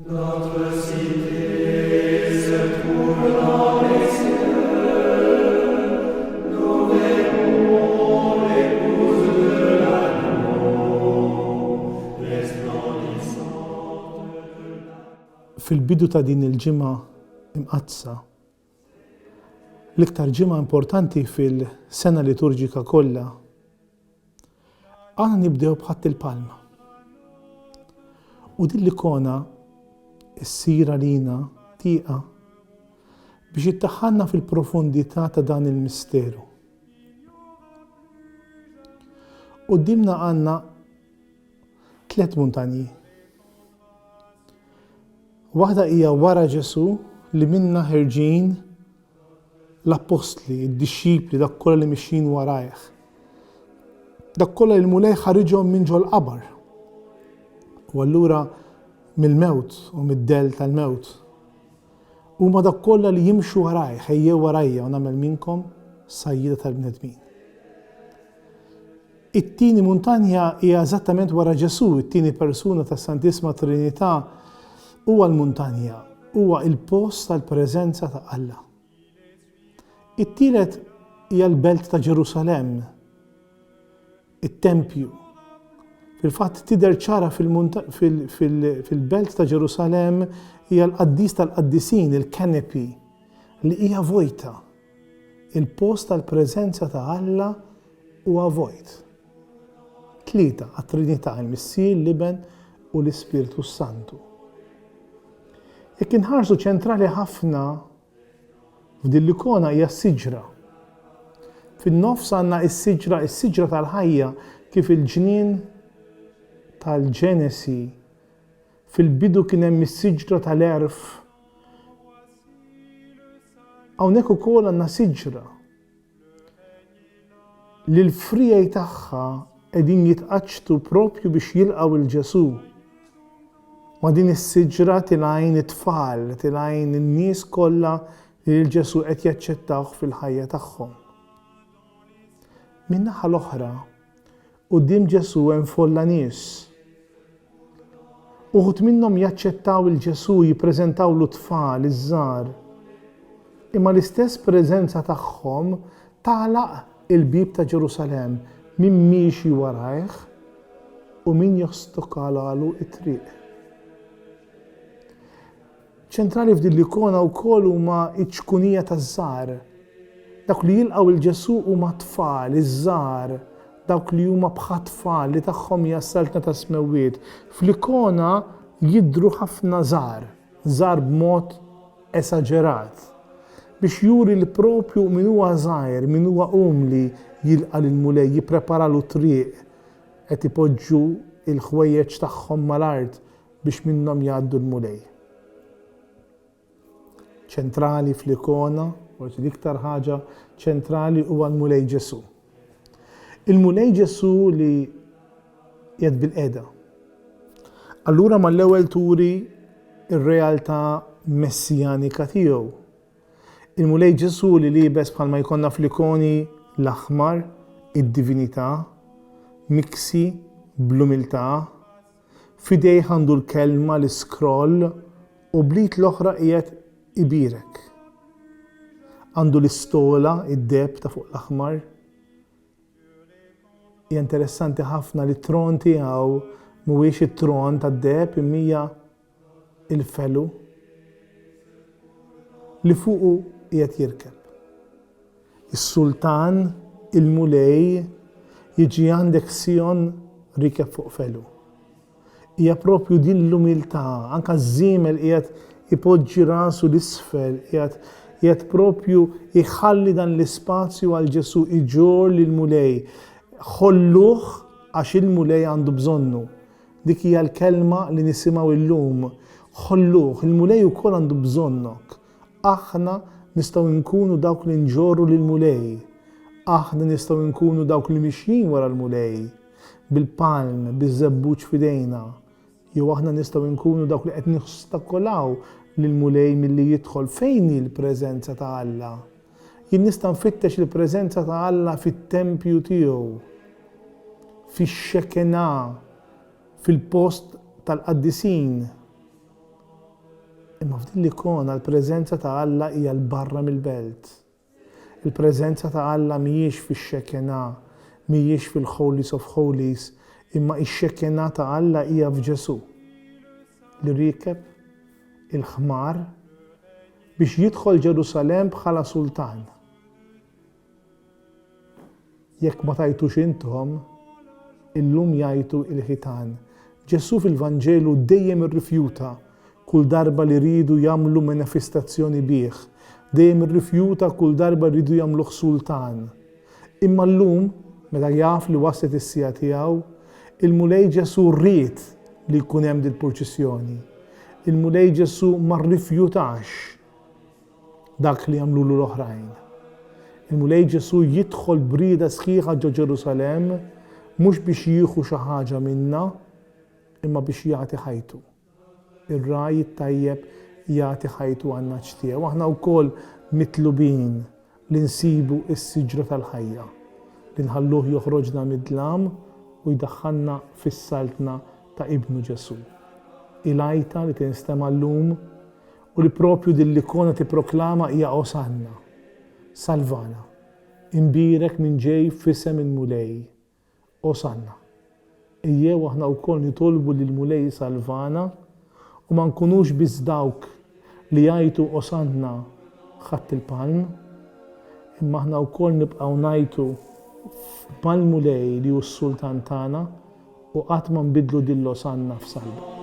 Notre cité, cette cour dans les cieux, nous verrons l'épouse de l'agneau, resplendissante de la... Fil-bidu ta' din il-ġimgħa imqazza, l-iktar ġimgħa importanti fil-sena liturġika kollha, għandna nibdew b'ħatt il-palma. U din l-ikona issir għalina tieqa biex ittaħħalna fil-profondità ta' dan il-misteru. Qudiemna għandna 3 muntanji. Waħda hija wara Ġesu li minna ħerġin l-apostli, id-disċipli, dak kollha li mixjin warajh. Dak kollha li l-mulej ħariġhom minn ġol qabar. U allura mill-mewt u mid-del tal-mewt. Huma dak kollha li jimxu warajh, ejjew warajja u nagħmel minkom sajjieda tal-bnedmin. It-tieni muntanja hija eżattament wara Ġesu, it-tieni persuna tas-Santissima Trinità huwa l-muntanja, huwa il-post tal-preżenza ta' Alla. It-tielet hija l-belt ta' Ġerusalemm, it-Tempju. Fil-fatt tidher ċara fil-belt ta' Ġerusalemm hija l-qaddis tal-qaddisin, il-kanepi, li hija vojta. Il-post tal-preżenza ta' Alla huwa vojt. 3 għat-Trinità, il-Missier, l-Iben u l-Ispiritu Santu. Jekk inħarsu ċentrali ħafna f'din l-ikona hija s-siġra. Fin-nofs għandna s-siġra tal-ħajja kif il-ġnien tal-Ġenesi. Fil-bidu kien hemm is-siġra tal-erf. Hawnhekk ukoll għandna siġra li l-frijaj tagħha qegħdin jitqaċċtu propju biex jilqgħu il-Ġesu. Ma din is-siġra tilgħin it-tfal, tilgħin in-nies kollha li l-Ġesu qed jaċċettawh fil-ħajja tagħhom. Min-naħa l-oħra, quddiem Ġesu hemm folla nies. Uħud minnhom jaċċettaw il-Ġesu, jippreżentawlu tfal iż-żgħar. Imma l-istess preżenza tagħhom tagħlaq il-bib ta' Ġerusalemm min miexi warajh u min jostokalalu it-triq. ċentrali f'din l-ikona wkoll huma ċ-ċkunija taż-żgħar. Dawk li jilqgħu il-Ġesu huma tfal, iż-żgħar, dawk li huma bħal tfal li tagħhom hija s-saltna ta' smewwiet. Fl-ikona jidhru ħafna żgħar b'mod esaġerat biex juri li propju min huwa żgħir, min huwa umli jilqa' lill-mulej, jippreparalu triq qed ipoġġu l-ħwejjeġ tagħhom mal-art biex minnhom jgħaddu l-mulej. ċentrali fl-ikona, forsi l-iktar ħaġa ċentrali huwa l-mulej Ġesu. Il-mulej Ġesu li qiegħed bil-qiegħda. Allura mal-ewwel turi r-realtà messijanika tiegħu. Il-mulej Ġesu li liebes bħalma jkollna fl-ikoni l-aħmar, id-divinità, miksi bl-umiltà, f'idejh għandu l-kelma l-iskroll u bliet l-oħra qiegħed ibirek. Għandu l-istola, id-deb ta' fuq l-aħmar. Hija interessanti ħafna li t-tron tiegħu mhuwiex it-tron tad-deb imma il-felu li fuqu qiegħed jirkeb. Is-sultan, il-mulej, jiġi għandek Sion rikeb fuq felu. Hija propju din l-umiltà, anke żiemel qiegħed ipoġġi rasu l-isfel, qiegħed propju iħalli dan l-ispazju għal Ġesu, iġor lill-mulej. Ħolluh għax il-mulej għandu bżonnu. Dik hija l-kelma li nisimgħu llum. Ħolluh, il-mulej ukoll għandu bżonnok. Aħna nistgħu nkunu dawk li nġorru lill-mulej. Aħna nistgħu nkunu dawk li mixjin wara l-mulej. Bil-palm, biż-żebbuġ f'idejna. Jew aħna nistgħu nkunu dawk li qed nistakolaw lill-mulej milli jidħol fejn il-preżenza ta' Alla. Jien nista' nfittex il-preżenza ta' Alla fit-tempju tiegħu, fix-xekenà, fil-post tal-qaddisin. Imma f'din l-ikona l-preżenza ta' Alla hija l-barra mill-belt. Il-preżenza ta' Alla mhijiex fix-xekena, mhijiex fil-Holies of Holies, imma x-xekena ta' Alla hija f'Ġesu li riekeb il-ħmar biex jidħol Ġerusalemm bħala sultan. Jekk ma tajtux intom, illum jajtu il-ħitan. Ġesu fil-Vanġelu dejjem irrifjuta kull darba li ridu jagħmlu manifestazzjoni bih, dejjem irrifjuta kull darba ridu jagħmluh sultan. Imma llum, meta jaf li waslet is-sija tiegħu, il-mulej Ġesu rrid li jkun hemm din il-proċessjoni. Il-mulej Ġesu ma rrifjutax dak li jagħmlulu l-oħrajn. Il-mulej Ġesu jidħol brida sħiħa ġo Ġerusalemm mhux biex jieħu xi ħaġa minna, imma biex jagħti ħajtu. Ir-raj tajjeb jagħti ħajtu għan-naċ tiegħu. Aħna wkoll mitlubin li nsibu s-siġra tal-ħajja, li nħalluh joħroġna mid-dlam u jdaħħalna fis-saltna ta' Ibnu Ġesu. Il-għajta li tinstema' llum u li propju din l-ikona tipproklama hija Osanna, Salvana, imbirek minn ġej f'isem il-mulej, Osanna. Ejjew aħna wkoll nitolbu lill-mulej Salvana u ma nkunux biss dawk li jgħidu Osanna ħadd il-palm, imma aħna wkoll nibqgħu ngħidu mal-mulej li hu s-sultan tagħna u qatt ma nbidlu din l-Osanna f'salba.